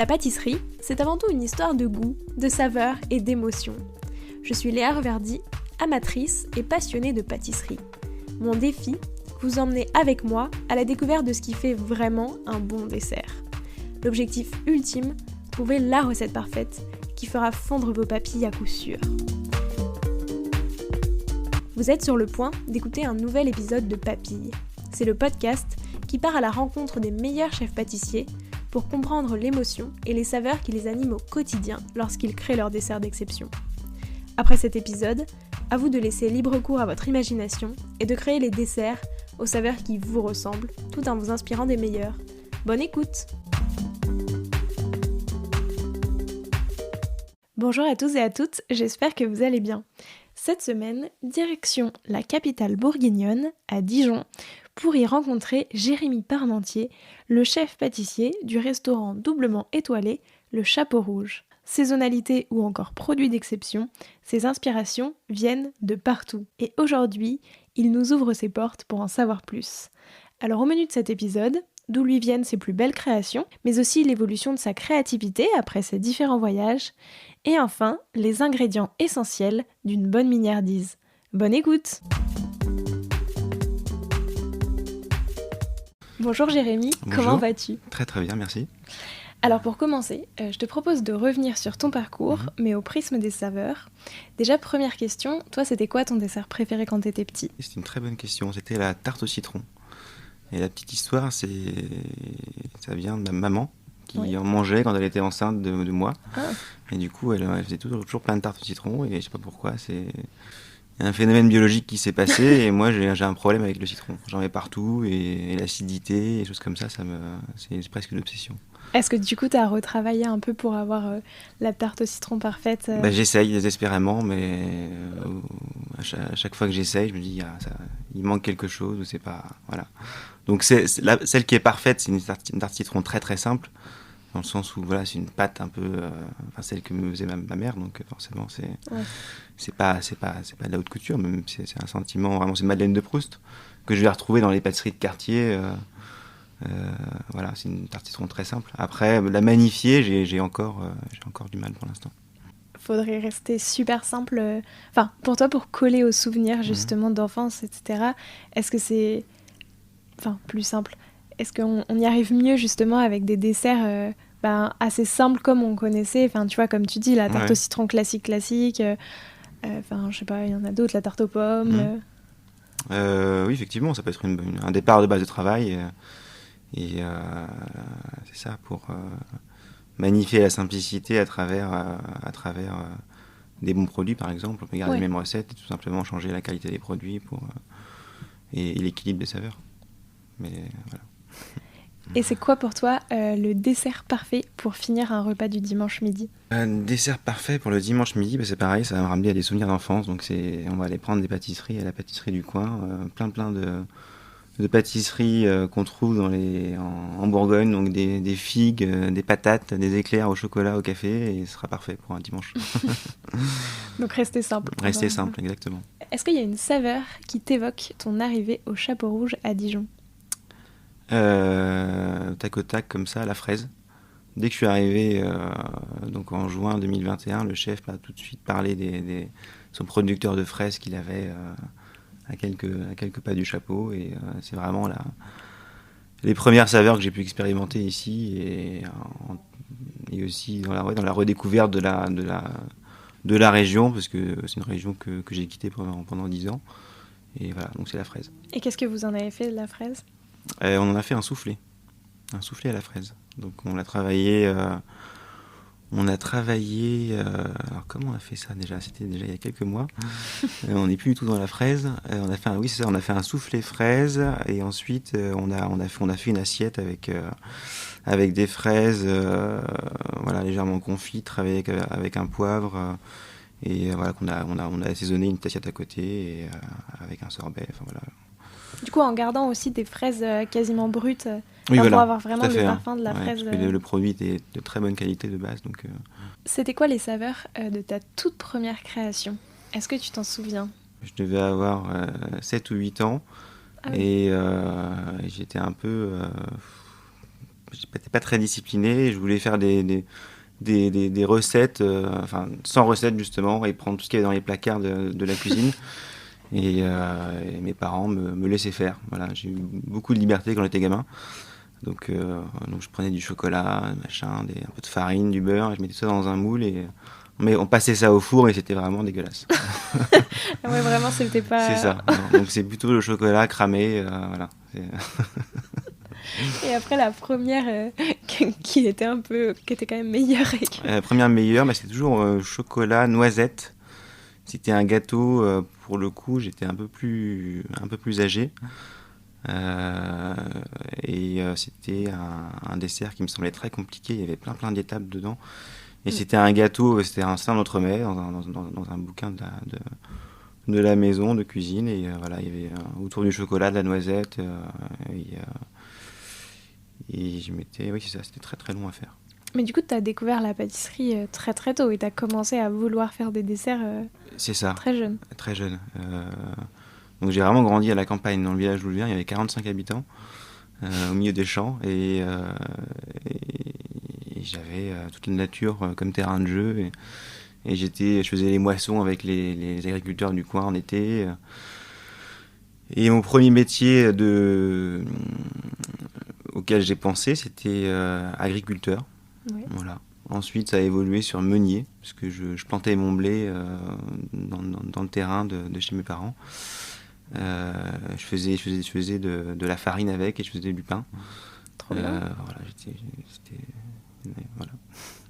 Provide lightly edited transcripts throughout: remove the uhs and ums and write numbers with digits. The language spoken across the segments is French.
La pâtisserie, c'est avant tout une histoire de goût, de saveur et d'émotion. Je suis Léa Reverdy, amatrice et passionnée de pâtisserie. Mon défi, vous emmener avec moi à la découverte de ce qui fait vraiment un bon dessert. L'objectif ultime, trouver la recette parfaite qui fera fondre vos papilles à coup sûr. Vous êtes sur le point d'écouter un nouvel épisode de Papilles. C'est le podcast qui part à la rencontre des meilleurs chefs pâtissiers pour comprendre l'émotion et les saveurs qui les animent au quotidien lorsqu'ils créent leur dessert d'exception. Après cet épisode, à vous de laisser libre cours à votre imagination et de créer les desserts aux saveurs qui vous ressemblent, tout en vous inspirant des meilleurs. Bonne écoute! Bonjour à tous et à toutes, j'espère que vous allez bien. Cette semaine, direction la capitale bourguignonne, à Dijon, pour y rencontrer Jérémy Parmentier, le chef pâtissier du restaurant doublement étoilé Le Chapeau Rouge. Saisonnalité ou encore produit d'exception, ses inspirations viennent de partout. Et aujourd'hui, il nous ouvre ses portes pour en savoir plus. Alors au menu de cet épisode, d'où lui viennent ses plus belles créations, mais aussi l'évolution de sa créativité après ses différents voyages, et enfin, les ingrédients essentiels d'une bonne mignardise. Bonne écoute! Bonjour Jérémy, Bonjour. Comment vas-tu? Très très bien, merci. Alors pour commencer, je te propose de revenir sur ton parcours, mais au prisme des saveurs. Déjà, première question, toi c'était quoi ton dessert préféré quand t'étais petit? C'est une très bonne question, c'était la tarte au citron. Et la petite histoire, ça vient de ma maman qui en mangeait quand elle était enceinte de moi. Ah. Et du coup, elle faisait toujours plein de tartes au citron, et je sais pas pourquoi, il y a un phénomène biologique qui s'est passé, et moi j'ai un problème avec le citron. J'en mets partout, et l'acidité, et choses comme ça, c'est presque une obsession. Est-ce que du coup tu as retravaillé un peu pour avoir la tarte au citron parfaite J'essaye désespérément, mais à chaque fois que j'essaye, je me dis il manque quelque chose, ou c'est pas... Voilà. Donc celle qui est parfaite, c'est une tarte citron très très simple, dans le sens où voilà, c'est une pâte un peu... celle que me faisait ma mère, donc forcément c'est pas de la haute couture, mais c'est un sentiment, vraiment c'est Madeleine de Proust, que je vais retrouver dans les pâtisseries de quartier. Voilà, c'est une tarte citron très simple. Après, la magnifier, j'ai encore du mal pour l'instant. Faudrait rester super simple. Enfin, pour toi, pour coller aux souvenirs justement d'enfance, etc. Est-ce que c'est, plus simple? Est-ce qu'on y arrive mieux justement avec des desserts assez simples comme on connaissait? Enfin, tu vois, comme tu dis, la tarte au citron classique. Je sais pas, il y en a d'autres, la tarte aux pommes. Oui, effectivement, ça peut être un départ de base de travail. Et c'est ça, pour magnifier la simplicité à travers des bons produits, par exemple. On peut garder les mêmes recettes et tout simplement changer la qualité des produits et l'équilibre des saveurs. Mais voilà. Et c'est quoi pour toi le dessert parfait pour finir un repas du dimanche midi? Un dessert parfait pour le dimanche midi, c'est pareil, ça va me ramener à des souvenirs d'enfance. Donc on va aller prendre des pâtisseries à la pâtisserie du coin, plein de pâtisseries qu'on trouve en Bourgogne, donc des figues, des patates, des éclairs au chocolat, au café, et ce sera parfait pour un dimanche. Donc rester simple. Rester simple, exactement. Est-ce qu'il y a une saveur qui t'évoque ton arrivée au Chapeau Rouge à Dijon? Tac au tac, comme ça, la fraise. Dès que je suis arrivé donc en juin 2021, le chef m'a tout de suite parlé de son producteur de fraises qu'il avait à quelques pas du château, et c'est vraiment les premières saveurs que j'ai pu expérimenter ici, et aussi dans la redécouverte de la région, parce que c'est une région que j'ai quittée pendant 10 ans, et voilà, donc c'est la fraise. Et qu'est-ce que vous en avez fait de la fraise? On en a fait un soufflé à la fraise. Donc on l'a travaillé. Alors comment on a fait ça déjà? C'était déjà il y a quelques mois. On n'est plus du tout dans la fraise. On a fait un soufflé fraise, et ensuite on a fait une assiette avec des fraises, légèrement confites, avec un poivre, et voilà, on a assaisonné une assiette à côté, et avec un sorbet. Enfin voilà. Du coup, en gardant aussi des fraises quasiment brutes, pour avoir vraiment le parfum de la fraise. Parce que le produit était de très bonne qualité de base. Donc, C'était quoi les saveurs de ta toute première création? Est-ce que tu t'en souviens? Je devais avoir 7 ou 8 ans, et j'étais un peu j'étais pas très discipliné. Je voulais faire des recettes, enfin sans recettes justement, et prendre tout ce qu'il y avait dans les placards de la cuisine. Et mes parents me laissaient faire. Voilà, j'ai eu beaucoup de liberté quand j'étais gamin. Donc je prenais du chocolat, machin, un peu de farine, du beurre, et je mettais ça dans un moule mais on passait ça au four et c'était vraiment dégueulasse. Ouais, vraiment, c'était pas. C'est ça. Non, donc c'est plutôt le chocolat cramé, voilà. Et après la première qui était quand même meilleure. La première meilleure, c'était toujours chocolat noisette. C'était un gâteau, pour le coup, j'étais un peu plus âgé. C'était un dessert qui me semblait très compliqué. Il y avait plein d'étapes dedans. Et c'était un gâteau, c'était un autre mets dans un bouquin de la maison de cuisine. Et voilà, il y avait autour du chocolat, de la noisette. Et je mettais, oui, c'est ça, c'était très très long à faire. Mais du coup, tu as découvert la pâtisserie très très tôt et tu as commencé à vouloir faire des desserts c'est ça, très jeune. Très jeune. Donc j'ai vraiment grandi à la campagne, dans le village où je viens, il y avait 45 habitants, au milieu des champs, et j'avais toute la nature comme terrain de jeu, et je faisais les moissons avec les agriculteurs du coin en été. Et mon premier métier auquel j'ai pensé, c'était agriculteur. Ouais. Voilà. Ensuite, ça a évolué sur meunier, parce que je plantais mon blé dans le terrain de chez mes parents. Je faisais de la farine avec et je faisais du pain. Trop bien. Voilà, voilà.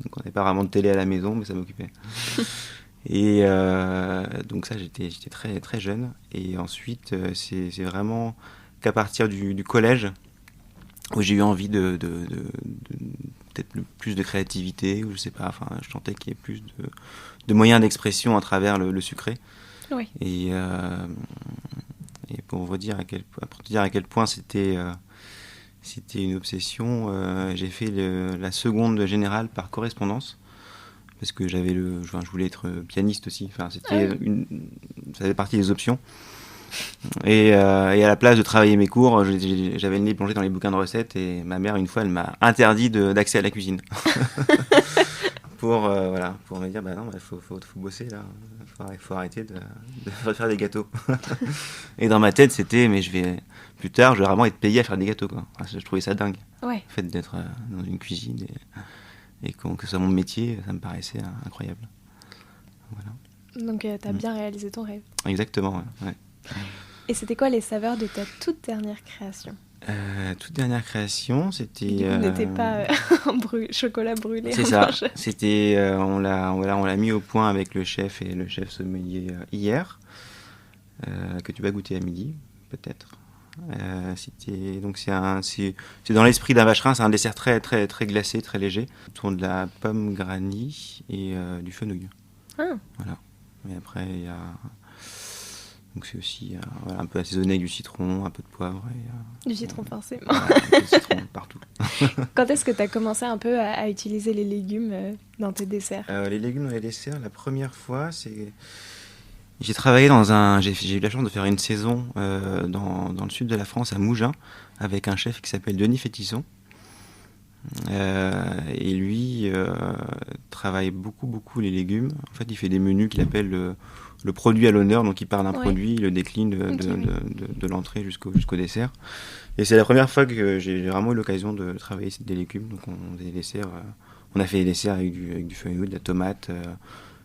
Donc on n'avait pas vraiment de télé à la maison, mais ça m'occupait. Et donc ça, j'étais très très jeune. Et ensuite, c'est vraiment qu'à partir du collège où j'ai eu envie de peut-être plus de créativité, ou je sais pas. Enfin, je sentais qu'il y ait plus de moyens d'expression à travers le sucré. Oui. Et pour te dire à quel point c'était une obsession, j'ai fait la seconde générale par correspondance, parce que je voulais être pianiste aussi. Enfin, ça faisait partie des options. Et à la place de travailler mes cours, j'avais le nez plongé dans les bouquins de recettes, et ma mère, une fois, elle m'a interdit d'accès à la cuisine. pour me dire, bah non, faut bosser là, faut arrêter de faire des gâteaux. Et dans ma tête, c'était, mais plus tard, je vais vraiment être payé à faire des gâteaux, quoi. Enfin, je trouvais ça dingue. Ouais. Le fait d'être dans une cuisine et que ce soit mon métier, ça me paraissait incroyable. Voilà. Donc t'as bien réalisé ton rêve. Exactement, ouais. Et c'était quoi les saveurs de ta toute dernière création ? Toute dernière création, c'était. Du coup, n'était pas chocolat brûlé. C'est ça. C'était, on l'a mis au point avec le chef et le chef sommelier hier, que tu vas goûter à midi, peut-être. C'est dans l'esprit d'un vacherin. C'est un dessert très très très glacé, très léger, autour de la pomme granny et du fenouil. Ah. Voilà. Et après, il y a. Donc c'est aussi un peu assaisonné avec du citron, un peu de poivre. Du citron forcément. Un peu de citron partout. Quand est-ce que tu as commencé un peu à utiliser les légumes dans tes desserts ? Les légumes dans les desserts, la première fois, j'ai travaillé j'ai eu la chance de faire une saison dans le sud de la France, à Mougins, avec un chef qui s'appelle Denis Fétisson. Et lui travaille beaucoup les légumes. En fait, il fait des menus qu'il appelle le produit à l'honneur. Donc il part d'un produit, il le décline de l'entrée jusqu'au dessert. Et c'est la première fois que j'ai vraiment eu l'occasion de travailler des légumes. Donc on faisait des desserts, on a fait des desserts avec du fenouil, de la tomate.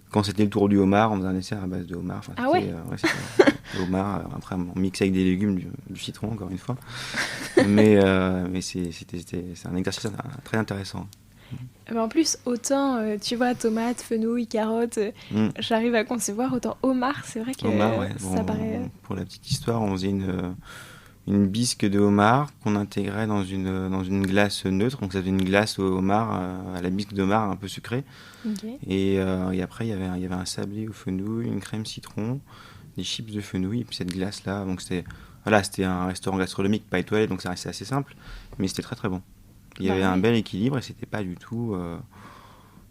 Quand c'était le tour du homard, on faisait un dessert à base de homard. Enfin, c'était homard. Après, on mixait avec des légumes, du citron, encore une fois. Mais c'est un exercice très intéressant. Mais en plus, autant, tu vois, tomates, fenouil, carottes, j'arrive à concevoir, autant homard, c'est vrai que homard, ouais. Ça paraît... Pour la petite histoire, on faisait une bisque de homard qu'on intégrait dans une glace neutre. Donc ça faisait une glace au homard, à la bisque de homard un peu sucrée. Okay. Et après, il y avait un sablé au fenouil, une crème citron, des chips de fenouil, et puis cette glace-là. Donc c'était un restaurant gastronomique, pas étoilé, donc ça restait assez simple, mais c'était très très bon. Il y avait un bel équilibre et c'était pas du tout...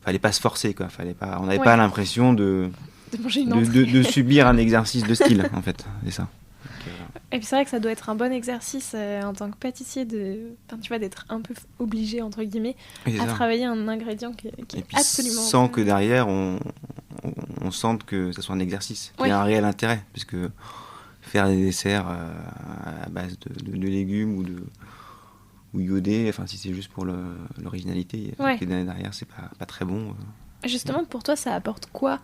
fallait pas se forcer, quoi. On n'avait pas l'impression de manger une entrée. de subir un exercice de style, en fait. C'est ça. Donc, Et puis c'est vrai que ça doit être un bon exercice en tant que pâtissier d'être un peu obligé, entre guillemets, c'est à ça. travailler un ingrédient qui Et est puis absolument sans pas... que derrière on sente que ça soit un exercice, qu'il y Ouais, a un réel intérêt, puisque faire des desserts à base de légumes ou iodés, enfin si c'est juste pour l'originalité, ouais. que derrière c'est pas très bon. Justement, pour toi, ça apporte quoi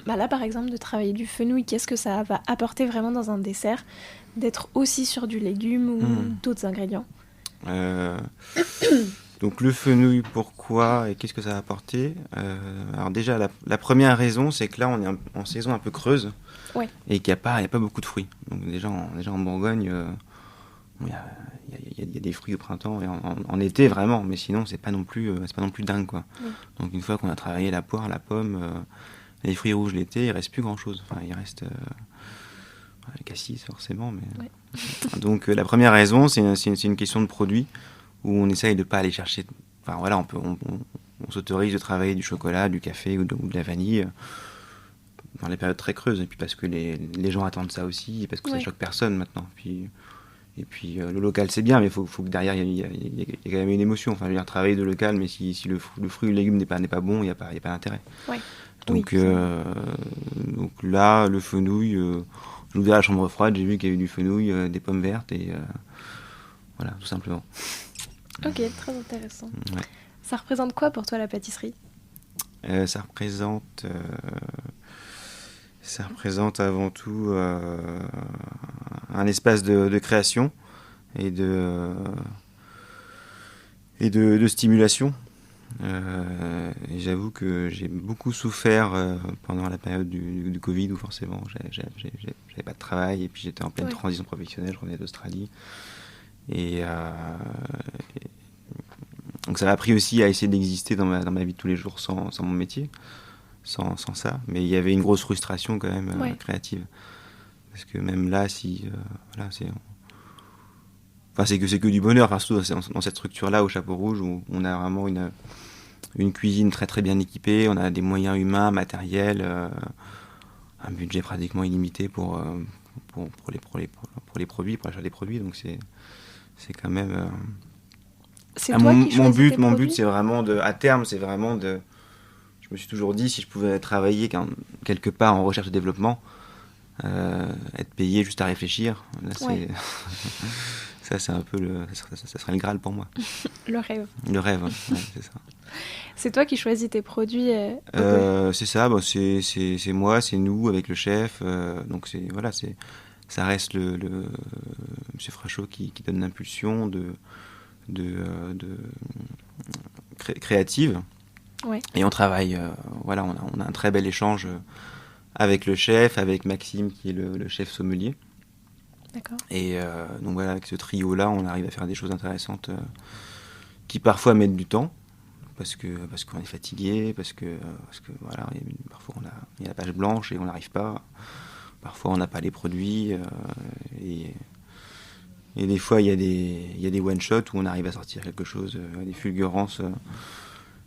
là, par exemple, de travailler du fenouil, qu'est-ce que ça va apporter vraiment dans un dessert, d'être aussi sur du légume ou Hmm. d'autres ingrédients? Euh, donc le fenouil, pourquoi et qu'est-ce que ça va apporter? Alors déjà, la première raison, c'est que là, on est en saison un peu creuse Ouais, et qu'il n'y a pas beaucoup de fruits. Donc déjà en Bourgogne, bon, il y a des fruits au printemps et en été vraiment, mais sinon c'est pas non plus dingue quoi. oui, Donc une fois qu'on a travaillé la poire, la pomme, les fruits rouges l'été, il reste plus grand chose. Enfin, il reste le cassis forcément, mais ouais. donc la première raison, c'est une question de produit où on essaye de pas aller chercher. Enfin voilà, on s'autorise de travailler du chocolat, du café ou de la vanille dans les périodes très creuses. Et puis parce que les gens attendent ça aussi, et parce que ça Ouais. choque personne maintenant. Et puis le local c'est bien, mais il faut que derrière il y a quand même une émotion. Enfin, je veux dire, travailler de local, mais si le fruit ou le légume n'est pas bon, il y a pas d'intérêt. Ouais. Oui, Donc, donc là, le fenouil, j'ai ouvert la chambre froide, j'ai vu qu'il y avait du fenouil, des pommes vertes et voilà, tout simplement. ok, très intéressant. Ouais. Ça représente quoi pour toi la pâtisserie? Ça représente avant tout un espace de création et de stimulation. Et j'avoue que j'ai beaucoup souffert pendant la période du Covid où forcément j'avais pas de travail et puis j'étais en pleine Ouais. transition professionnelle, je revenais d'Australie. Et, donc ça m'a appris aussi à essayer d'exister dans ma vie de tous les jours sans mon métier, sans ça. Mais il y avait une grosse frustration quand même Ouais. créative. Parce que même là, si voilà, enfin, c'est que du bonheur, enfin, surtout dans cette structure-là au Chapeau Rouge où on a vraiment une cuisine très très bien équipée, on a des moyens humains, matériels, un budget pratiquement illimité pour les produits, pour l'achat des produits. Donc c'est quand même. C'est toi qui choisis tes Mon but, produits? c'est vraiment à terme, c'est vraiment de. Je me suis toujours dit, si je pouvais travailler quelque part en recherche et développement, être payé juste à réfléchir, là, Ouais, ça, c'est un peu ça serait le Graal pour moi. le rêve. Le rêve, ouais, c'est ça. C'est toi qui choisis tes produits au go. C'est ça, bon, c'est moi, c'est nous avec le chef. Donc voilà, ça reste Monsieur Frachot qui donne l'impulsion de créative. Ouais, Et on travaille, voilà, on a un très bel échange avec le chef, avec Maxime qui est le chef sommelier. d'accord. Et donc voilà, avec ce trio-là, on arrive à faire des choses intéressantes qui parfois mettent du temps. Parce qu'on est fatigué, parce que voilà, parfois il y a la page blanche et on n'arrive pas. Parfois on n'a pas les produits et, et des fois il y a des one shots où on arrive à sortir quelque chose, des fulgurances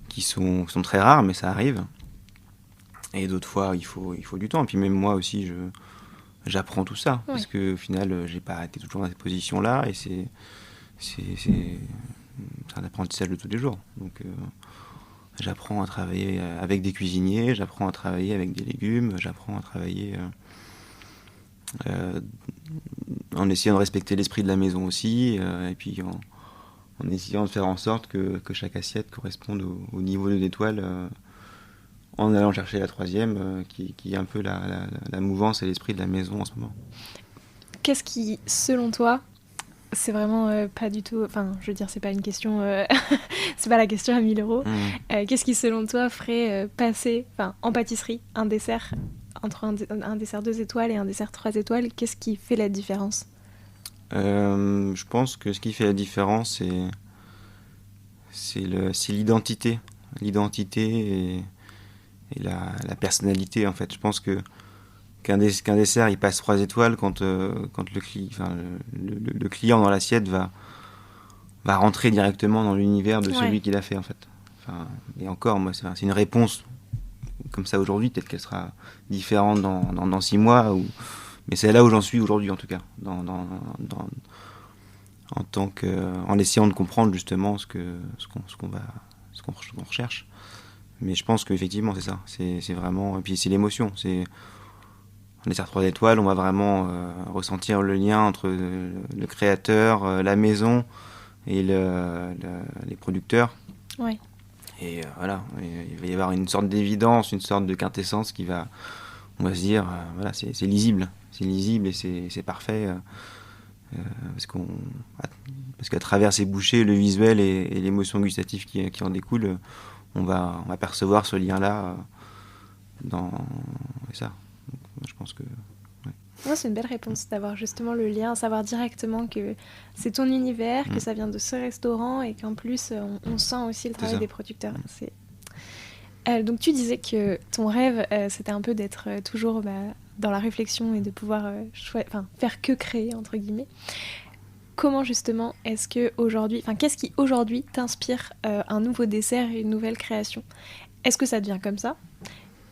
qui sont très rares, mais ça arrive. Et d'autres fois il faut du temps. Et puis même moi aussi j'apprends tout ça Ouais. parce que au final j'ai pas été toujours dans cette position-là et c'est un apprentissage de tous les jours. Donc j'apprends à travailler avec des cuisiniers, j'apprends à travailler avec des légumes, j'apprends à travailler euh, en essayant de respecter l'esprit de la maison aussi, et puis en essayant de faire en sorte que chaque assiette corresponde au niveau de l'étoile, en allant chercher la troisième, qui est un peu la mouvance et l'esprit de la maison en ce moment. Qu'est-ce qui, selon toi, c'est vraiment pas du tout... Enfin, je veux dire, c'est pas une question... c'est pas la question à 1 000 euros. Mmh. Qu'est-ce qui, selon toi, ferait passer, en pâtisserie, un dessert entre un dessert 2 étoiles et un dessert 3 étoiles? Qu'est-ce qui fait la différence? Je pense que ce qui fait la différence, c'est l'identité. L'identité et la personnalité, en fait. Je pense qu'un dessert, il passe 3 étoiles quand le client dans l'assiette va rentrer directement dans l'univers de Ouais, celui qui l'a fait, en fait. Enfin, et encore, moi, c'est une réponse comme ça aujourd'hui. Peut-être qu'elle sera différente dans 6 mois, Mais c'est là où j'en suis aujourd'hui, en tout cas, en essayant de comprendre justement ce qu'on recherche. Mais je pense qu'effectivement, c'est ça. C'est vraiment. Et puis c'est l'émotion. En dessert 3 étoiles, on va vraiment ressentir le lien entre le créateur, la maison et les producteurs. Ouais. Et voilà, il va y avoir une sorte d'évidence, une sorte de quintessence on va se dire, voilà, c'est lisible. C'est lisible et c'est parfait. Parce parce qu'à travers ces bouchées, le visuel et l'émotion gustative qui en découle, on va percevoir ce lien-là dans et ça. Donc, je pense que ouais. Ouais, c'est une belle réponse d'avoir justement le lien, savoir directement que c'est ton univers, que ça vient de ce restaurant et qu'en plus on sent aussi le travail des producteurs. Donc tu disais que ton rêve c'était un peu d'être toujours dans la réflexion et de pouvoir faire que créer entre guillemets. Comment justement est-ce que aujourd'hui, qu'est-ce qui aujourd'hui t'inspire un nouveau dessert et une nouvelle création? Est-ce que ça devient comme ça?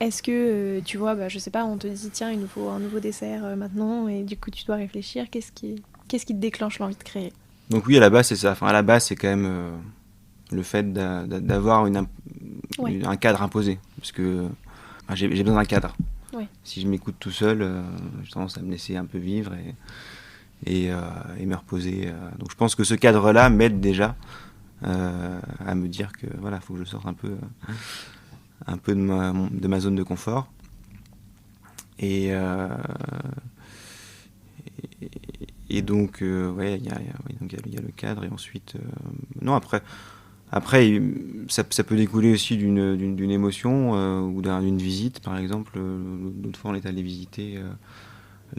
Est-ce que tu vois, je sais pas, on te dit tiens il nous faut un nouveau dessert maintenant et du coup tu dois réfléchir, qu'est-ce qui te déclenche l'envie de créer? Donc oui, à la base c'est ça. Enfin, à la base c'est quand même le fait d'avoir un cadre imposé, parce que j'ai besoin d'un cadre. Ouais. Si je m'écoute tout seul, j'ai tendance à me laisser un peu vivre et me reposer. Donc je pense que ce cadre-là m'aide déjà à me dire que voilà, faut que je sorte un peu de ma zone de confort. Et donc ouais, il y a le cadre et ensuite non après ça peut découler aussi d'une émotion ou d'une visite par exemple. L'autre fois on est allé visiter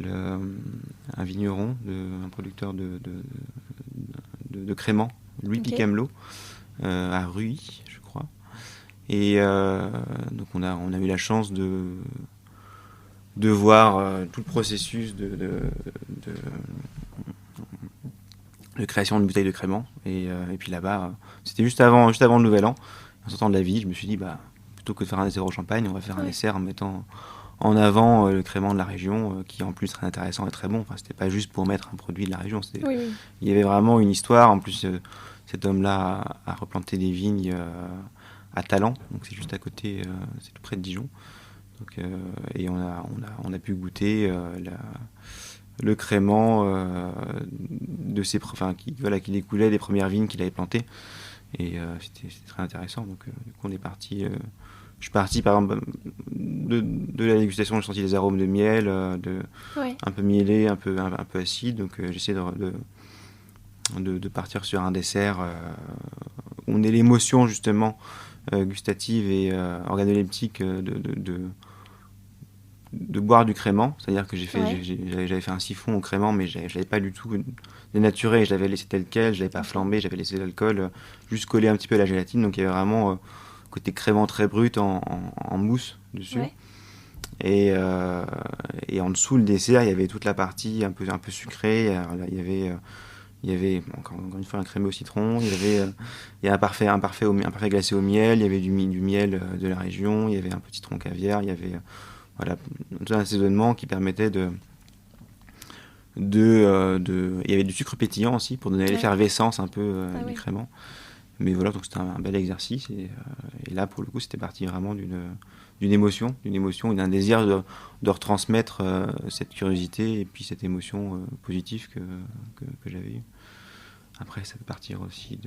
un vigneron, un producteur de créments, Louis Picamelot, à Ruy, je crois. Et donc on a eu la chance de voir tout le processus de création d'une bouteille de crément. Et puis là-bas, c'était juste avant le Nouvel An. En sortant de la ville, je me suis dit, plutôt que de faire un dessert au champagne, on va faire un dessert en mettant en avant le crément de la région, qui en plus est très intéressant et très bon. Enfin, c'était pas juste pour mettre un produit de la région. Oui. Il y avait vraiment une histoire. En plus, cet homme-là a replanté des vignes à Talent, donc c'est juste à côté, c'est tout près de Dijon. Donc, et on a pu goûter le crément qui découlait des premières vignes qu'il avait plantées. Et c'était très intéressant. Donc, du coup, je suis parti, par exemple, de la dégustation, j'ai senti les arômes de miel, un peu mielé, un peu acide. Donc, j'essaie de partir sur un dessert où on ait l'émotion, justement, gustative et organoleptique de boire du crément. C'est-à-dire que j'avais fait un siphon au crément, mais je l'avais pas du tout dénaturé. Je l'avais laissé tel quel, je l'avais pas flambé, j'avais laissé l'alcool juste collé un petit peu à la gélatine. Donc il y avait vraiment côté crément très brut en mousse dessus. Ouais. Et en dessous, le dessert, il y avait toute la partie un peu sucrée. Alors là, il y avait encore une fois un crémeux au citron, il y a un parfait glacé au miel, il y avait du miel de la région, il y avait un petit citron caviar, il y avait tout un assaisonnement qui permettait il y avait du sucre pétillant aussi pour donner l'effervescence un peu du crément. Mais voilà, donc c'était un bel exercice et là pour le coup c'était parti vraiment d'une émotion et d'un désir de retransmettre cette curiosité et puis cette émotion positive que j'avais eue. Après ça peut partir aussi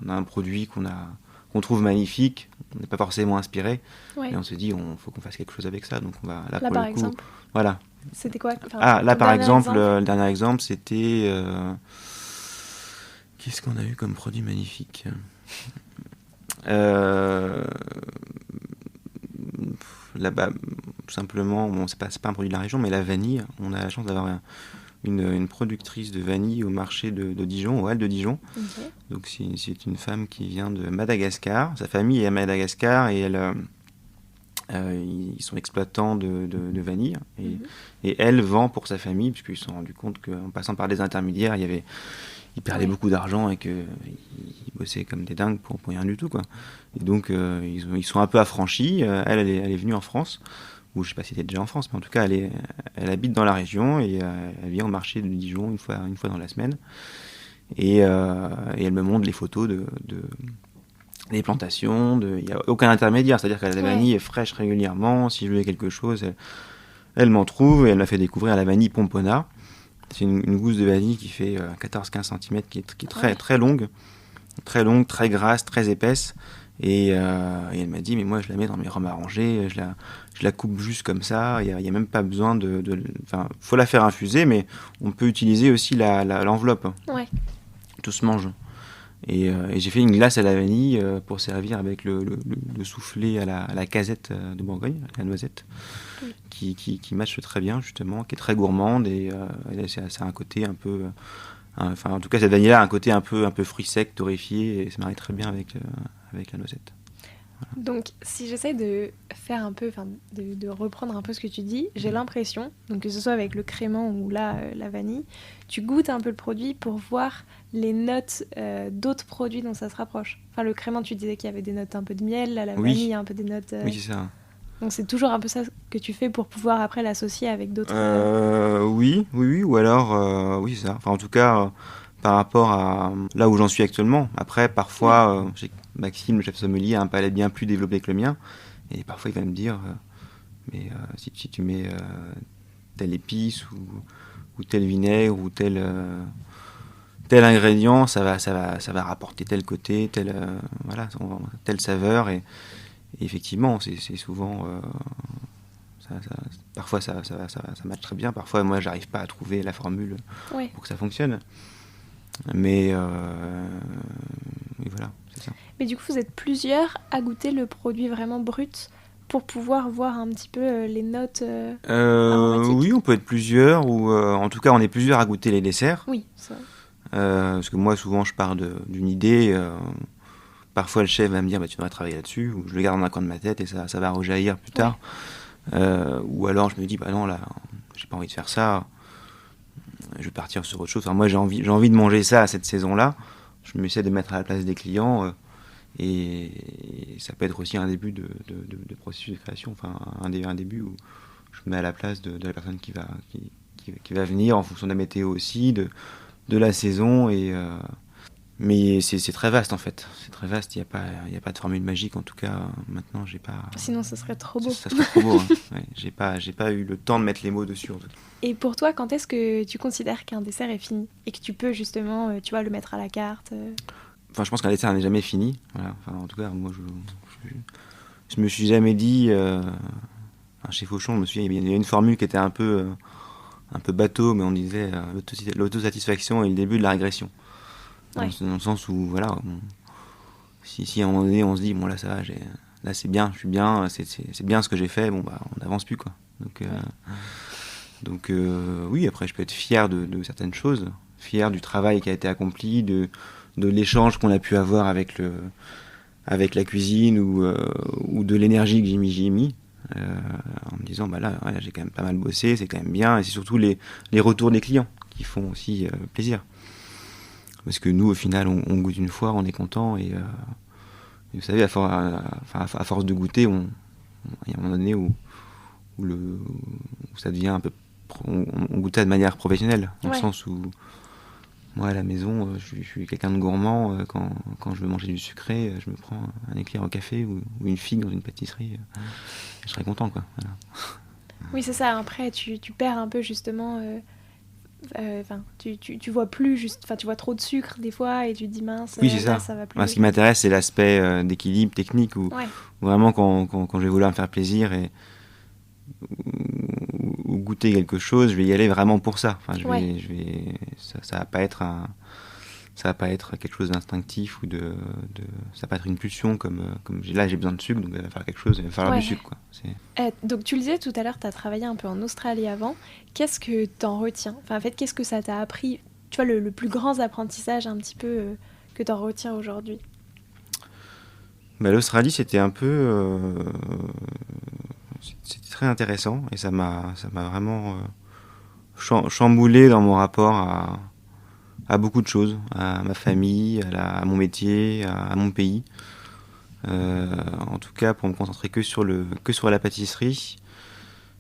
d'un produit qu'on trouve magnifique, on n'est pas forcément inspiré, et on se dit faut qu'on fasse quelque chose avec ça, donc on va là pour le coup, exemple, voilà. C'était quoi là par exemple, le dernier exemple c'était qu'est-ce qu'on a eu comme produit magnifique là-bas, tout simplement, c'est pas un produit de la région, mais la vanille. On a la chance d'avoir une productrice de vanille au marché de Dijon, au Halles de Dijon. Okay. Donc c'est une femme qui vient de Madagascar. Sa famille est à Madagascar et ils sont exploitants de vanille. Et elle vend pour sa famille, puisqu'ils se sont rendus compte qu'en passant par des intermédiaires, ils perdaient beaucoup d'argent et qu'ils bossaient comme des dingues pour rien du tout, quoi. Et donc ils sont un peu affranchis. Elle est venue en France ou je sais pas si elle est déjà en France, mais en tout cas elle habite dans la région et elle vient au marché de Dijon une fois dans la semaine. Et elle me montre les photos des plantations, il n'y a aucun intermédiaire, c'est-à-dire que la vanille est fraîche régulièrement, si je veux quelque chose, elle m'en trouve et elle m'a fait découvrir la vanille Pompona. C'est une gousse de vanille qui fait 14-15 cm, qui est très longue, très grasse, très épaisse. Et elle m'a dit, mais moi je la mets dans mes rhums arrangés, je la coupe juste comme ça, il n'y a même pas besoin enfin, faut la faire infuser, mais on peut utiliser aussi l'enveloppe. Ouais. Tout se mange. Et j'ai fait une glace à la vanille pour servir avec le soufflé à la casette de Bourgogne, à la noisette, qui matche très bien justement, qui est très gourmande et c'est un côté un peu... enfin en tout cas cette vanille-là a un côté un peu fruit sec, torréfié, et ça marie très bien avec la noisette. Voilà. Donc, si j'essaie de faire un peu, de reprendre un peu ce que tu dis, j'ai l'impression, donc que ce soit avec le crément ou là, la vanille, tu goûtes un peu le produit pour voir les notes d'autres produits dont ça se rapproche. Enfin, le crément, tu disais qu'il y avait des notes un peu de miel, là, la vanille, il y a un peu des notes... Oui, c'est ça. Donc, c'est toujours un peu ça que tu fais pour pouvoir après l'associer avec d'autres... Oui, ou alors, oui, c'est ça. Enfin, en tout cas, par rapport à là où j'en suis actuellement. Après, parfois, Maxime, le chef sommelier, a un palais bien plus développé que le mien. Et parfois, il va me dire, mais si tu mets telle épice ou tel vinaigre ou tel ingrédient, ça va rapporter tel côté, telle saveur. Et effectivement, c'est souvent... parfois ça matche très bien, parfois moi j'arrive pas à trouver la formule pour que ça fonctionne. Mais voilà, c'est ça. Mais du coup, vous êtes plusieurs à goûter le produit vraiment brut pour pouvoir voir un petit peu les notes aromatiques. Oui, on peut être plusieurs, ou en tout cas on est plusieurs à goûter les desserts. Oui, ça. Parce que moi souvent je pars d'une idée. Parfois le chef va me dire tu devrais travailler là-dessus, ou je le garde dans un coin de ma tête et ça va rejaillir plus tard. Ou alors je me dis non, là j'ai pas envie de faire ça, je vais partir sur autre chose. Enfin, moi j'ai envie de manger ça à cette saison-là, je me essaie de mettre à la place des clients, et ça peut être aussi un début de processus de création, enfin un début où je me mets à la place de la personne qui va venir en fonction de la météo aussi, de la saison. Mais c'est très vaste en fait, c'est très vaste, il n'y a pas de formule magique, en tout cas maintenant j'ai pas... Sinon ça serait trop beau. Ça serait trop beau, hein. Ouais, j'ai pas eu le temps de mettre les mots dessus en tout cas. Et pour toi, quand est-ce que tu considères qu'un dessert est fini et que tu peux justement, le mettre à la carte Enfin, je pense qu'un dessert n'est jamais fini, voilà. Enfin, en tout cas moi je me suis jamais dit... chez Fauchon, je me souviens, il y a une formule qui était un peu bateau, mais on disait l'autosatisfaction est le début de la régression. Dans le sens où, voilà, si à un moment donné on se dit, bon là ça va, là c'est bien, je suis bien, c'est bien ce que j'ai fait, bon bah on n'avance plus quoi. Donc oui, après je peux être fier de certaines choses, fier du travail qui a été accompli, de l'échange qu'on a pu avoir avec la cuisine, ou de l'énergie que j'y ai mis. En me disant là j'ai quand même pas mal bossé, c'est quand même bien, et c'est surtout les retours des clients qui font aussi plaisir, parce que nous au final on goûte une fois, on est content, et vous savez à force de goûter, il y a un moment donné où ça devient un peu, on goûte ça de manière professionnelle, dans le sens où moi à la maison je suis quelqu'un de gourmand, quand je veux manger du sucré, je me prends un éclair au café ou une figue dans une pâtisserie, je serais content quoi. Voilà. Oui, c'est ça, après tu perds un peu justement, tu vois plus juste, tu vois trop de sucre des fois et tu te dis mince, oui, c'est ça va plus. Moi, ce qui m'intéresse c'est l'aspect d'équilibre technique, où vraiment quand je vais vouloir me faire plaisir ou goûter quelque chose, je vais y aller vraiment pour ça. Enfin, ça va pas être quelque chose d'instinctif, ou ça va pas être une pulsion comme là j'ai besoin de sucre, donc il va faire quelque chose, il va falloir du sucre quoi. Donc tu le disais tout à l'heure, tu as travaillé un peu en Australie avant. Qu'est-ce que t'en retiens ? Enfin, en fait, qu'est-ce que ça t'a appris ? Tu vois, le plus grand apprentissage un petit peu que t'en retiens aujourd'hui ? L'Australie, c'était un peu... c'était très intéressant, et ça m'a vraiment chamboulé dans mon rapport à beaucoup de choses, à ma famille, à mon métier, à mon pays. En tout cas, pour me concentrer que sur la pâtisserie,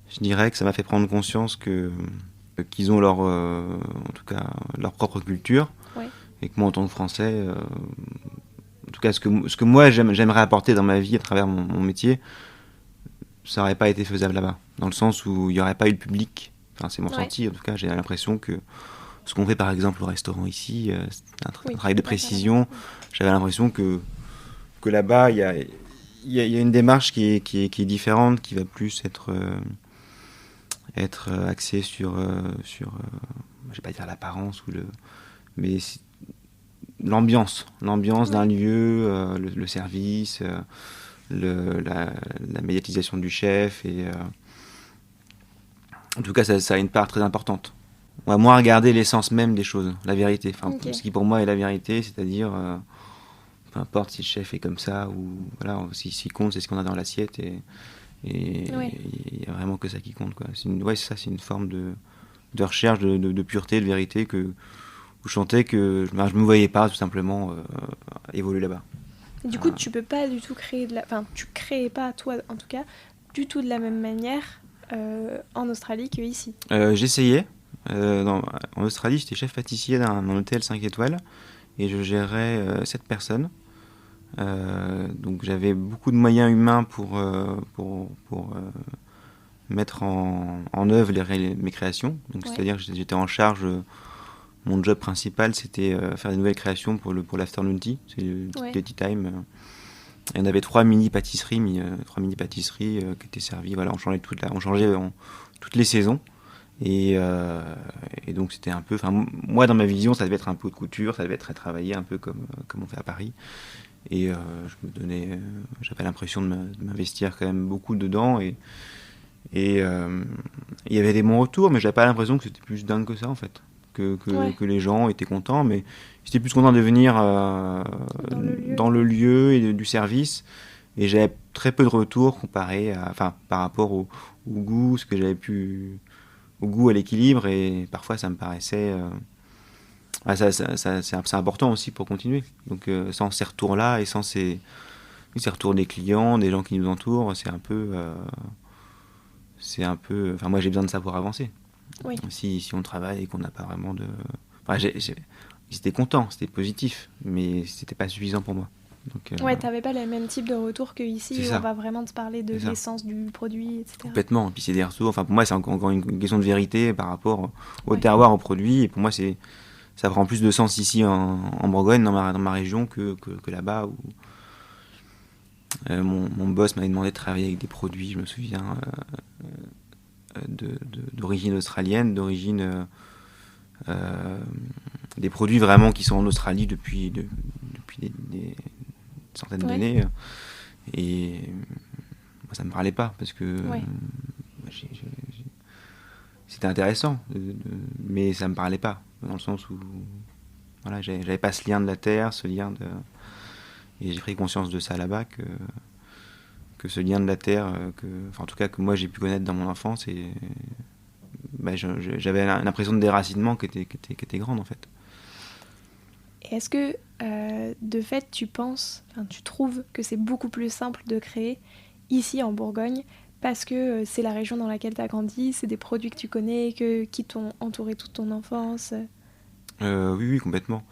Je dirais que ça m'a fait prendre conscience qu'ils ont en tout cas, leur propre culture, Ouais. et que moi, en tant que Français, en tout cas, ce que moi j'aimerais apporter dans ma vie à travers mon métier, ça n'aurait pas été faisable là-bas. Dans le sens où il n'y aurait pas eu de public. Enfin, c'est mon Ouais. ressenti. En tout cas, j'ai l'impression que ce qu'on fait par exemple au restaurant ici, c'est un travail de Bah, précision. J'avais l'impression que là-bas, il y a une démarche qui est différente, qui va plus être axée je vais pas dire l'apparence, mais l'ambiance d'un lieu, le service, la médiatisation du chef, et en tout cas, ça a une part très importante. On va moins regarder l'essence même des choses, la vérité. Enfin, ce qui pour moi est la vérité, c'est-à-dire, peu importe si le chef est comme ça, ou voilà, ce qui compte, c'est ce qu'on a dans l'assiette, et il y a vraiment que ça qui compte, quoi. C'est ça, c'est une forme de recherche de pureté, de vérité, où je sentais que je me voyais pas tout simplement évoluer là-bas. Du coup, tu peux pas du tout créer enfin, tu créais pas, toi en tout cas, du tout de la même manière en Australie qu'ici. J'essayais. En Australie, j'étais chef pâtissier d'un hôtel 5 étoiles, et je gérais 7 personnes. Donc j'avais beaucoup de moyens humains pour mettre en œuvre mes créations. Donc, c'est-à-dire que j'étais en charge. Mon job principal, c'était faire des nouvelles créations pour l'afternoon tea, c'est le tea time. Et on avait 3 mini pâtisseries qui étaient servies. Voilà, on changeait toutes les saisons. Et donc c'était un peu, enfin moi dans ma vision, ça devait être un peu de couture, ça devait être travaillé un peu comme on fait à Paris. Et j'avais l'impression de m'investir quand même beaucoup dedans, et il y avait des bons retours, mais j'avais pas l'impression que c'était plus dingue que ça en fait. Que les gens étaient contents, mais j'étais plus content de venir dans le lieu et du service, et j'avais très peu de retours par rapport au goût, au goût, à l'équilibre, et parfois ça me paraissait c'est important aussi pour continuer. Donc sans ces retours-là, et sans ces retours des clients, des gens qui nous entourent, c'est un peu enfin moi j'ai besoin de savoir avancer. Si on travaille et qu'on n'a pas vraiment de... Enfin, j'étais content, c'était positif, mais c'était pas suffisant pour moi. Donc, t'avais pas le même type de retour qu'ici, où on va vraiment te parler de l'essence du produit, etc. Complètement, et puis c'est des retours, enfin pour moi c'est encore une question de vérité par rapport au terroir, au produit, et pour moi ça prend plus de sens ici en Bourgogne, dans ma région, que là-bas, où mon boss m'avait demandé de travailler avec des produits, je me souviens, d'origine australienne, des produits vraiment qui sont en Australie depuis des centaines d'années, et moi ça me parlait pas, parce que c'était intéressant, mais ça me parlait pas, dans le sens où voilà, j'avais pas ce lien de la terre, et j'ai pris conscience de ça là-bas, que ce lien de la terre, en tout cas que moi j'ai pu connaître dans mon enfance, et j'avais l'impression de déracinement qui était grande en fait. Et est-ce que de fait tu trouves que c'est beaucoup plus simple de créer ici en Bourgogne, parce que c'est la région dans laquelle tu as grandi, c'est des produits que tu connais, qui t'ont entouré toute ton enfance? Oui, complètement.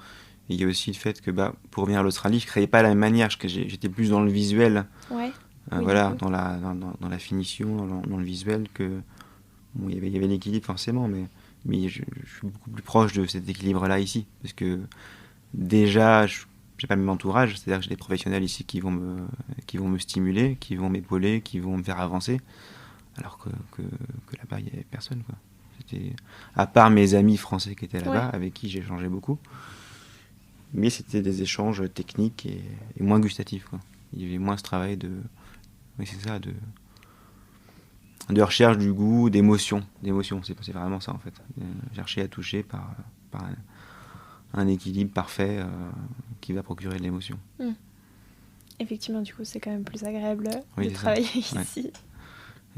Et il y a aussi le fait que pour venir à l'Australie, je créais pas de la même manière, j'étais plus dans le visuel, voilà, dans la finition, dans le visuel, que bon, il y avait l'équilibre forcément, mais je suis beaucoup plus proche de cet équilibre-là ici, parce que déjà, j'ai pas le même entourage, c'est-à-dire que j'ai des professionnels ici qui vont me stimuler, qui vont m'épauler, qui vont me faire avancer, alors que là-bas, il n'y avait personne, quoi. C'était, à part mes amis français qui étaient là-bas, avec qui j'ai échangé beaucoup, mais c'était des échanges techniques et moins gustatifs, quoi. Il y avait moins ce travail de recherche du goût, d'émotion, c'est vraiment ça en fait. Chercher à toucher par un équilibre parfait qui va procurer de l'émotion. Effectivement, du coup, c'est quand même plus agréable de travailler ici. Ouais.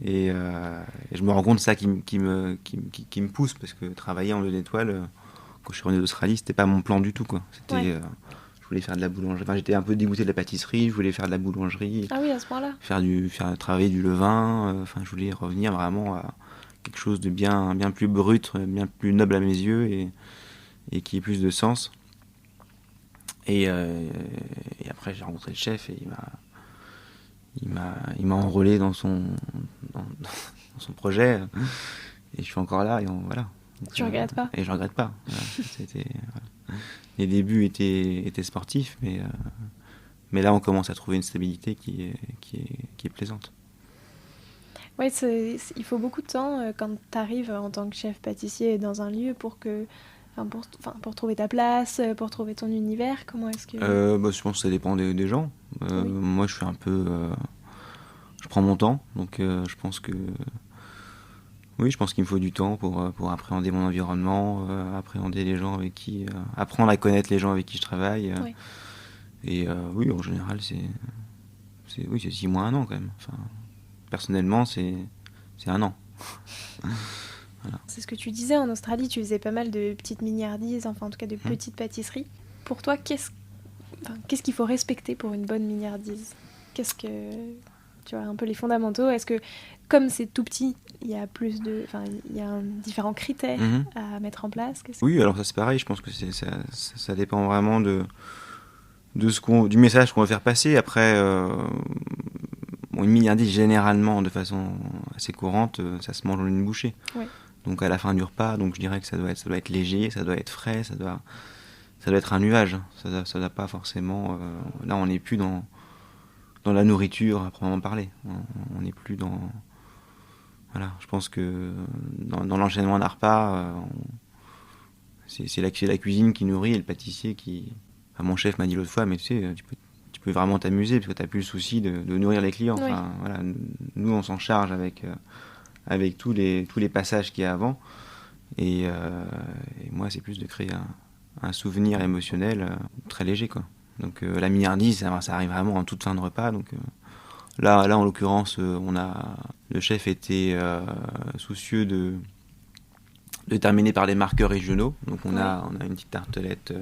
Et je me rends compte de ça qui me pousse, parce que travailler en 2 étoiles, quand je suis revenu d'Australie, c'était pas mon plan du tout, quoi. C'était, je voulais faire de la boulangerie. Enfin, j'étais un peu dégoûté de la pâtisserie, je voulais faire de la boulangerie, Ah oui, à ce point-là. travailler du levain. Enfin, je voulais revenir vraiment à quelque chose de bien plus brut, bien plus noble à mes yeux et qui ait plus de sens. Et après, j'ai rencontré le chef et il m'a enrôlé dans son projet. Et je suis encore là, voilà. Donc, Tu regrettes pas? Et je regrette pas. Voilà. Voilà. Les débuts étaient sportifs, mais là, on commence à trouver une stabilité qui est plaisante. Ouais, il faut beaucoup de temps quand tu arrives en tant que chef pâtissier dans un lieu pour trouver ta place, pour trouver ton univers. Comment est-ce que... Je pense que ça dépend des gens. Oui. Moi, je suis un peu... je prends mon temps, donc je pense que... Oui, je pense qu'il me faut du temps pour appréhender mon environnement, appréhender les gens avec qui... apprendre à connaître les gens avec qui je travaille. Oui. Et oui, en général, c'est 6 mois, 1 an quand même. Enfin, personnellement, c'est 1 an. Voilà. C'est ce que tu disais, en Australie, tu faisais pas mal de petites mignardises, enfin en tout cas de petites pâtisseries. Pour toi, qu'est-ce qu'il faut respecter pour une bonne mignardise? Qu'est-ce que... Tu vois, un peu les fondamentaux. Est-ce que, comme c'est tout petit, il y a différents critères à mettre en place? Oui, alors ça c'est pareil, je pense que ça dépend vraiment du message qu'on veut faire passer. Après, une mignardise, généralement, de façon assez courante, ça se mange en une bouchée. Ouais. Donc à la fin du repas, donc je dirais que ça doit être léger, ça doit être frais, ça doit être un nuage. Ça doit pas forcément... là, on n'est plus dans la nourriture à proprement parler. On n'est plus dans... Voilà, je pense que dans l'enchaînement d'un repas, c'est la cuisine qui nourrit et le pâtissier qui... Enfin, mon chef m'a dit l'autre fois, mais tu sais, tu peux vraiment t'amuser parce que tu n'as plus le souci de nourrir les clients. Oui. Enfin, voilà, nous, on s'en charge avec tous les passages qu'il y a avant. Et moi, c'est plus de créer un souvenir émotionnel très léger, quoi. Donc la mignardise, ça arrive vraiment en toute fin de repas. Donc là en l'occurrence, le chef était soucieux de terminer par les marqueurs régionaux. Donc on a une petite tartelette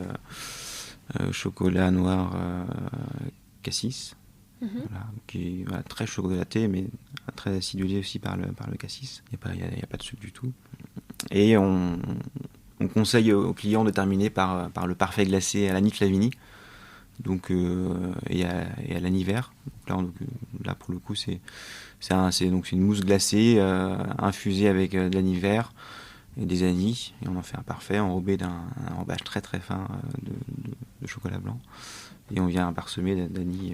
chocolat noir cassis, voilà, qui est très chocolatée, mais très acidulée aussi par le cassis. Il n'y a pas de sucre du tout. Et on conseille aux clients de terminer par le parfait glacé à l'anis Flavini. Donc, et à l'aniver. Là, pour le coup, c'est une mousse glacée infusée avec de l'aniver et des anis. Et on en fait un parfait enrobé d'un enrobage très très fin de chocolat blanc. Et on vient parsemer d'anis.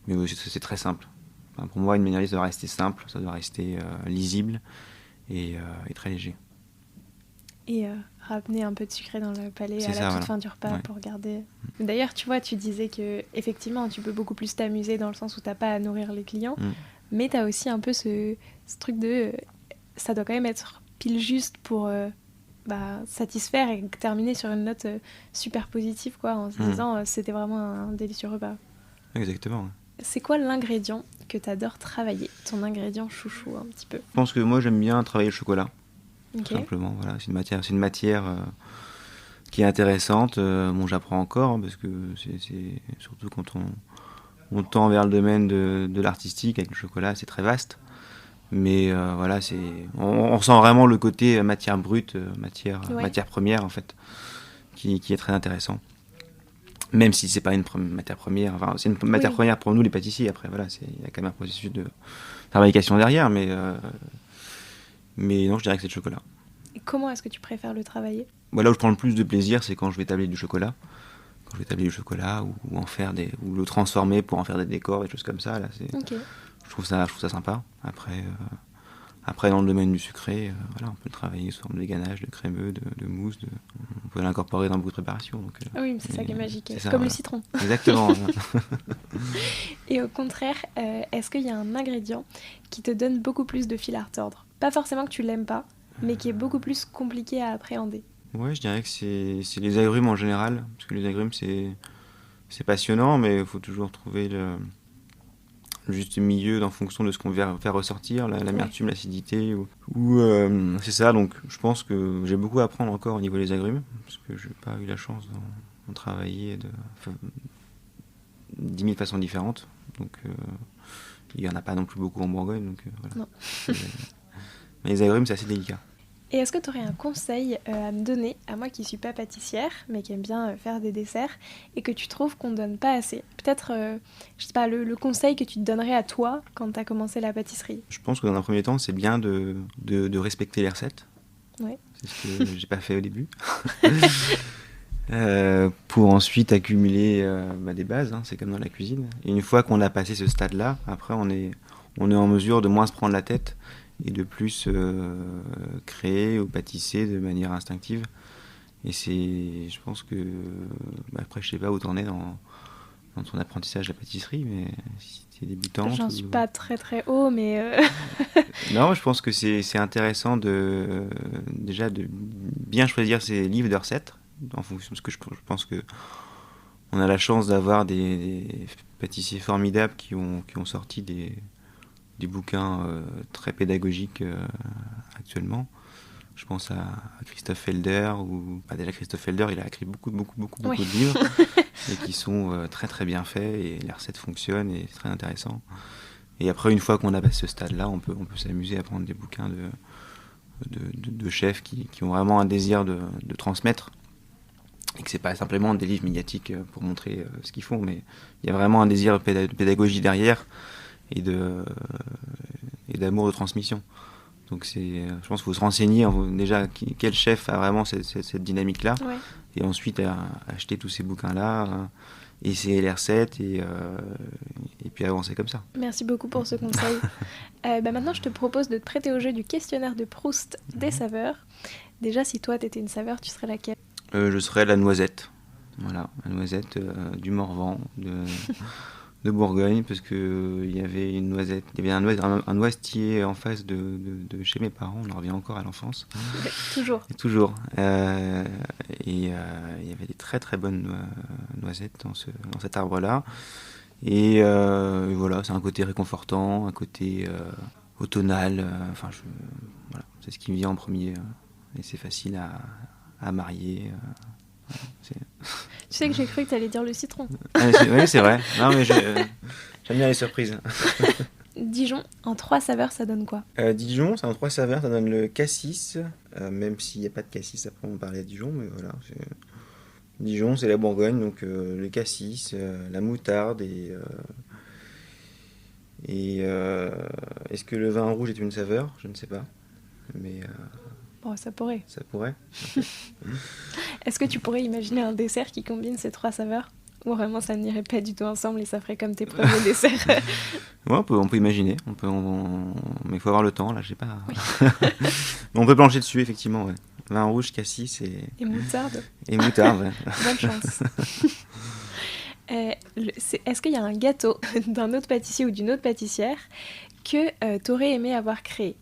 Mais c'est très simple. Enfin, pour moi, une mignardise doit rester simple, ça doit rester lisible et très léger. Et ramener un peu de sucré dans le palais C'est à la toute voilà. fin du repas, Ouais. pour garder... D'ailleurs, tu vois, tu disais que effectivement, tu peux beaucoup plus t'amuser dans le sens où t'as pas à nourrir les clients, mais t'as aussi un peu ce truc de... ça doit quand même être pile juste pour satisfaire et terminer sur une note super positive, quoi, en se disant c'était vraiment un délicieux repas. Exactement. Ouais. C'est quoi l'ingrédient que t'adores travailler? Ton ingrédient chouchou, un petit peu. Je pense que moi, j'aime bien travailler le chocolat. Ok. Tout simplement, voilà. C'est une matière qui est intéressante. Bon, j'apprends encore, parce que c'est surtout quand on tend vers le domaine de l'artistique avec le chocolat, c'est très vaste. Mais voilà, on ressent vraiment le côté matière brute, matière première, en fait, qui est très intéressant. Même si c'est pas une matière première, enfin, c'est une matière première pour nous les pâtissiers. Après, voilà, il y a quand même un processus de fabrication derrière, mais non, je dirais que c'est le chocolat. Et comment est-ce que tu préfères le travailler? Là où je prends le plus de plaisir, c'est quand je vais établir du chocolat. Quand je vais établir du chocolat ou en faire ou le transformer pour en faire des décors, des choses comme ça. Là, Okay. Je trouve ça sympa. Après, dans le domaine du sucré, voilà, on peut le travailler sous forme de ganache, de crémeux, de mousse. On peut l'incorporer dans beaucoup de préparations. Donc, oui, c'est ça qui est magique. C'est ça, comme voilà. le citron. Exactement. Et au contraire, est-ce qu'il y a un ingrédient qui te donne beaucoup plus de fil à retordre? Pas forcément que tu l'aimes pas, mais qui est beaucoup plus compliqué à appréhender. Ouais, je dirais que c'est les agrumes en général. Parce que les agrumes, c'est passionnant, mais il faut toujours trouver le juste milieu en fonction de ce qu'on veut faire ressortir, l'amertume, l'acidité. C'est ça, donc je pense que j'ai beaucoup à apprendre encore au niveau des agrumes, parce que je n'ai pas eu la chance ont travaillé de 10 000 façons différentes. Donc, il n'y en a pas non plus beaucoup en Bourgogne. Donc, voilà. Non. Mais les agrumes, c'est assez délicat. Et est-ce que tu aurais un conseil à me donner, à moi qui ne suis pas pâtissière, mais qui aime bien faire des desserts, et que tu trouves qu'on ne donne pas assez? Peut-être, je sais pas, le conseil que tu te donnerais à toi quand tu as commencé la pâtisserie. Je pense que dans un premier temps, c'est bien de respecter les recettes. Ouais. C'est ce que j'ai pas fait au début. Pour ensuite accumuler des bases, hein, c'est comme dans la cuisine. Et une fois qu'on a passé ce stade-là, après on est en mesure de moins se prendre la tête et de plus créer ou pâtisser de manière instinctive. Et je pense que, après je sais pas où t'en es dans ton apprentissage de la pâtisserie, mais si t'es débutant... J'en suis pas très très haut, mais... Non, je pense que c'est intéressant déjà de bien choisir ses livres de recettes, en fonction de ce que je pense que on a la chance d'avoir des pâtissiers formidables qui ont sorti des bouquins très pédagogiques actuellement. Je pense à Christophe Felder, déjà Christophe Felder, il a écrit beaucoup Oui. de livres et qui sont très très bien faits, et les recettes fonctionnent et c'est très intéressant. Et après, une fois qu'on a passé ce stade-là, on peut s'amuser à prendre des bouquins de chefs qui ont vraiment un désir de transmettre, et que c'est pas simplement des livres médiatiques pour montrer ce qu'ils font, mais il y a vraiment un désir de pédagogie derrière et d'amour de transmission. Donc je pense qu'il faut se renseigner déjà quel chef a vraiment cette dynamique-là, Ouais. et ensuite acheter tous ces bouquins-là, essayer les recettes et puis avancer comme ça. Merci beaucoup pour ce conseil. Maintenant, je te propose de te prêter au jeu du questionnaire de Proust des saveurs. Déjà, si toi, t'étais une saveur, tu serais laquelle? Je serais la noisette. Voilà, la noisette du Morvan, de Bourgogne, parce que il y avait un noisetier en face de chez mes parents. On en revient encore à l'enfance. Ouais, toujours. Et toujours. Il y avait des très très bonnes noisettes dans cet arbre-là. Et voilà, c'est un côté réconfortant, un côté automnal. Voilà, c'est ce qui me vient en premier. Et c'est facile à marier. Tu sais que j'ai cru que t'allais dire le citron. Oui, c'est vrai. Non, mais j'aime bien les surprises. Dijon, en 3 saveurs, ça donne quoi? Dijon, c'est en 3 saveurs, ça donne le cassis. Même s'il n'y a pas de cassis, après on parlait à Dijon, mais voilà. Dijon, c'est la Bourgogne, donc le cassis, la moutarde et est-ce que le vin rouge est une saveur? Je ne sais pas. Mais Bon, ça pourrait. ça pourrait. Est-ce que tu pourrais imaginer un dessert qui combine ces 3 saveurs? Ou vraiment ça n'irait pas du tout ensemble et ça ferait comme tes premiers desserts? Ouais, on peut imaginer. Mais il faut avoir le temps, là, j'ai pas. Oui. On peut plancher dessus, effectivement, ouais. Vin rouge, cassis Et moutarde. et moutarde, ouais. Bonne chance. Est-ce qu'il y a un gâteau d'un autre pâtissier ou d'une autre pâtissière que t'aurais aimé avoir créé?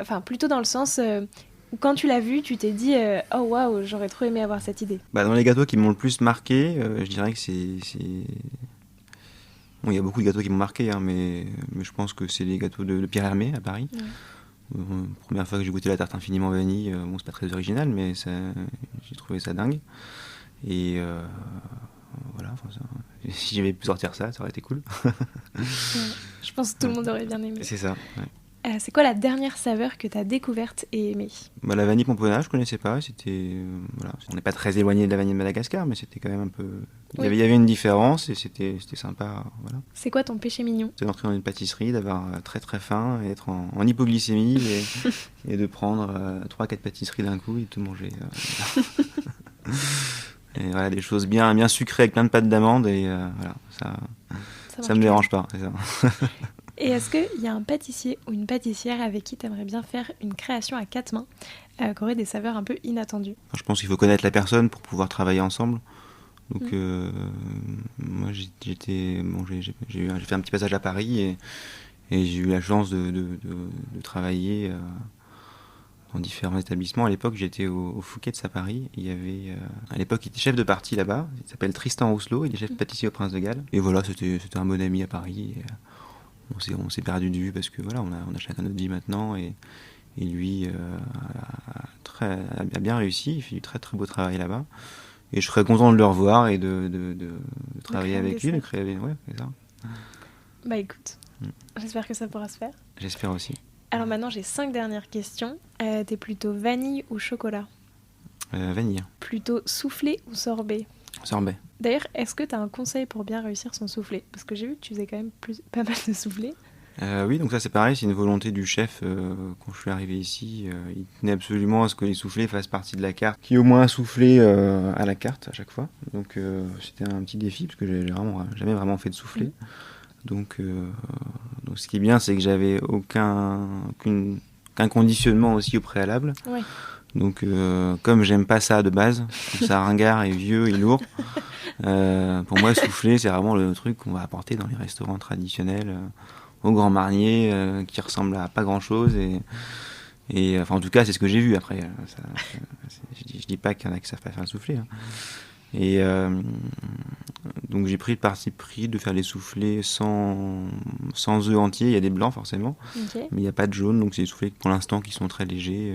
Enfin, plutôt dans le sens où quand tu l'as vu, tu t'es dit oh waouh, j'aurais trop aimé avoir cette idée. Dans les gâteaux qui m'ont le plus marqué, je dirais que Bon, il y a beaucoup de gâteaux qui m'ont marqué, hein, mais je pense que c'est les gâteaux de Pierre Hermé à Paris. Ouais. Première fois que j'ai goûté la tarte infiniment vanille, bon, c'est pas très original, mais j'ai trouvé ça dingue. Et voilà, si j'avais pu sortir ça aurait été cool. Ouais. Je pense que tout le monde aurait bien aimé. C'est ça, ouais. C'est quoi la dernière saveur que t'as découverte et aimée? La vanille pomponnage, je connaissais pas. Voilà. On n'est pas très éloigné de la vanille de Madagascar, mais c'était quand même un peu. Il y avait une différence et c'était sympa. Voilà. C'est quoi ton péché mignon? C'est d'entrer dans une pâtisserie, d'avoir très très faim et être en hypoglycémie et de prendre 3-4 pâtisseries d'un coup et tout manger. Et voilà, des choses bien sucrées avec plein de pâtes d'amande et voilà, ça me dérange pas. C'est ça. Et est-ce qu'il y a un pâtissier ou une pâtissière avec qui tu aimerais bien faire une création à 4 mains qui aurait des saveurs un peu inattendues? Je pense qu'il faut connaître la personne pour pouvoir travailler ensemble. Donc moi j'ai fait un petit passage à Paris et j'ai eu la chance de travailler dans différents établissements. À l'époque j'étais au Fouquet's à Paris. Il y avait à l'époque il était chef de partie là-bas. Il s'appelle Tristan Rousselot. Il est chef pâtissier au Prince de Galles. Et voilà, c'était un bon ami à Paris. Et, on s'est perdu de vue parce que voilà, on a chacun notre vie maintenant et lui a bien réussi, il fait du très très beau travail là-bas Et je serais content de le revoir et de travailler créer un avec lui, de dessert. créer. Ouais, c'est ça. Bah écoute, j'espère que ça pourra se faire. J'espère aussi. Alors maintenant, j'ai 5 dernières questions. T'es plutôt vanille ou chocolat? Vanille, Plutôt soufflé ou sorbet? sorbet. D'ailleurs, est-ce que t'as un conseil pour bien réussir son soufflé? Parce que j'ai vu que tu faisais quand même pas mal de soufflés. Oui, donc ça c'est pareil, c'est une volonté du chef. Quand je suis arrivé ici, il tenait absolument à ce que les soufflés fassent partie de la carte, qu'il y ait au moins un soufflé à la carte à chaque fois. Donc c'était un petit défi parce que j'ai jamais vraiment fait de soufflé. Donc ce qui est bien, c'est que j'avais aucun conditionnement aussi au préalable. Ouais. Donc comme j'aime pas ça de base, je trouve ça ringard et vieux et lourd. Pour moi, soufflé, c'est vraiment le truc qu'on va apporter dans les restaurants traditionnels. Au Grand Marnier, qui ressemble à pas grand chose et enfin en tout cas c'est ce que j'ai vu après je dis pas qu'il y en a qui savent pas faire le soufflé, hein. Et donc j'ai pris le parti pris de faire les soufflés sans œufs entiers. Il y a des blancs forcément, Ok. mais il n'y a pas de jaune, donc c'est des soufflés pour l'instant qui sont très légers.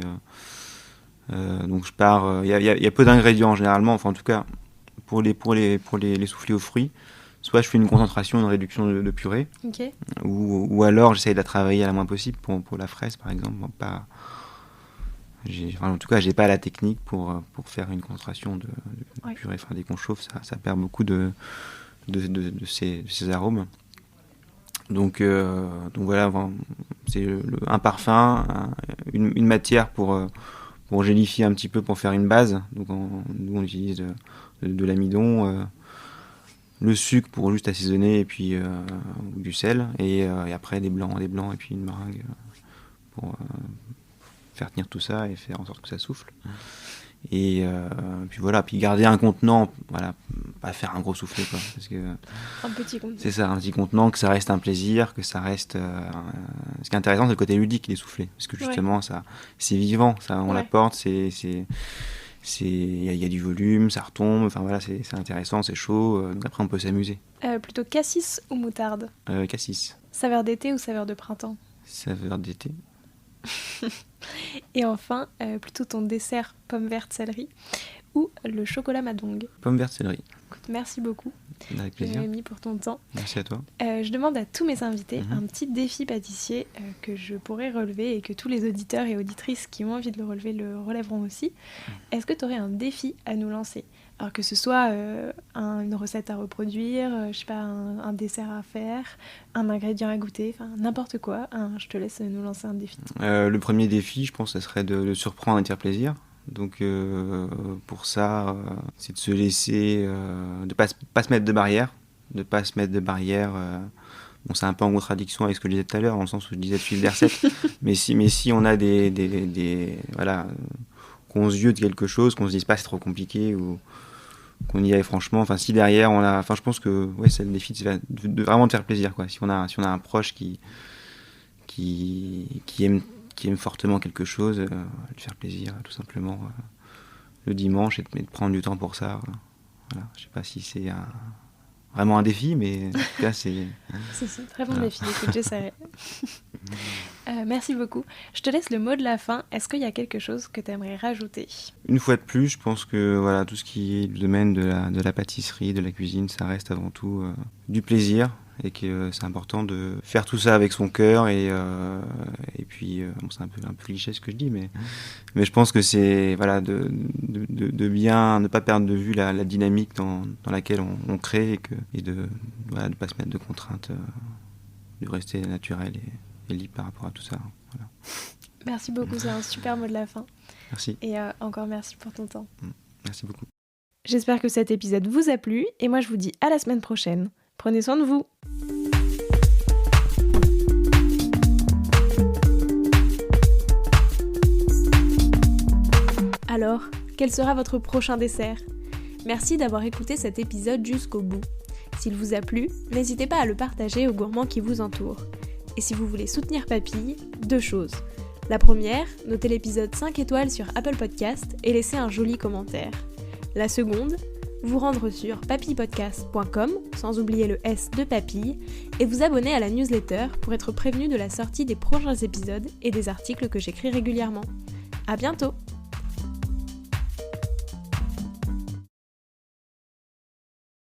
Donc je pars, il y a peu d'ingrédients généralement, enfin en tout cas pour les soufflés aux fruits. Soit je fais une concentration, une réduction de purée, Ok. ou alors j'essaye de la travailler à la moins possible pour la fraise par exemple. En tout cas, j'ai pas la technique pour faire une concentration de purée. Enfin, dès qu'on chauffe, ça perd beaucoup de ces arômes. Donc voilà, c'est un parfum, une matière pour gélifier un petit peu, pour faire une base. Donc nous on utilise de l'amidon. Le sucre pour juste assaisonner et puis du sel et après des blancs et puis une meringue pour faire tenir tout ça et faire en sorte que ça souffle et puis voilà, puis garder un contenant, voilà, pas faire un gros soufflet quoi, parce que Un petit contenant. c'est ça, un petit contenant, que ça reste un plaisir, que ça reste ce qui est intéressant c'est le côté ludique des soufflets, parce que justement ça c'est vivant, ça on l'apporte, il y a du volume, ça retombe, enfin voilà, c'est intéressant, c'est chaud, donc après on peut s'amuser. Plutôt cassis ou moutarde? Cassis. Saveur d'été ou saveur de printemps? Saveur d'été. Et enfin, plutôt ton dessert pomme verte céleri ou le chocolat madong? Pomme verte céleri. Écoute, merci beaucoup. Avec plaisir. Jérémy, pour ton temps. Merci à toi. Je demande à tous mes invités un petit défi pâtissier que je pourrais relever et que tous les auditeurs et auditrices qui ont envie de le relever le relèveront aussi. Est-ce que tu aurais un défi à nous lancer? Alors que ce soit une recette à reproduire, je sais pas, un dessert à faire, un ingrédient à goûter, enfin n'importe quoi. Je te laisse nous lancer un défi. Le premier défi, je pense, ça serait de surprendre et de faire plaisir. Donc pour ça, c'est de se laisser, de pas se mettre de barrière, Bon, c'est un peu en contradiction avec ce que je disais tout à l'heure, dans le sens où je disais de suivre des recettes. mais si on a voilà, qu'on se vieux de quelque chose, qu'on se dise pas c'est trop compliqué ou qu'on y aille franchement. Enfin, si derrière on a, enfin, je pense que c'est le défi de vraiment de faire plaisir, quoi. Si on a un proche qui aime fortement quelque chose, de faire plaisir, tout simplement, le dimanche, et de prendre du temps pour ça. Voilà. Je sais pas si c'est vraiment un défi, mais en tout cas, c'est... C'est un très bon défi, écoute, j'essaierai. Merci beaucoup. Je te laisse le mot de la fin. Est-ce qu'il y a quelque chose que tu aimerais rajouter? Une fois de plus, je pense que voilà, tout ce qui est le domaine de la pâtisserie, de la cuisine, ça reste avant tout du plaisir, et que c'est important de faire tout ça avec son cœur et puis bon, c'est un peu cliché ce que je dis, mais je pense que c'est voilà, de bien ne pas perdre de vue la dynamique dans laquelle on crée, et de ne pas se mettre de contraintes, de rester naturel et libre par rapport à tout ça. Voilà. Merci beaucoup, c'est un super mot de la fin. Merci. Et encore merci pour ton temps. Merci beaucoup. J'espère que cet épisode vous a plu et moi je vous dis à la semaine prochaine. Prenez soin de vous. Alors, quel sera votre prochain dessert? Merci d'avoir écouté cet épisode jusqu'au bout. S'il vous a plu, n'hésitez pas à le partager aux gourmands qui vous entourent. Et si vous voulez soutenir Papille, 2 choses. La première, notez l'épisode 5 étoiles sur Apple Podcast et laissez un joli commentaire. La seconde, vous rendre sur papillepodcast.com, sans oublier le S de Papille, et vous abonner à la newsletter pour être prévenu de la sortie des prochains épisodes et des articles que j'écris régulièrement. À bientôt!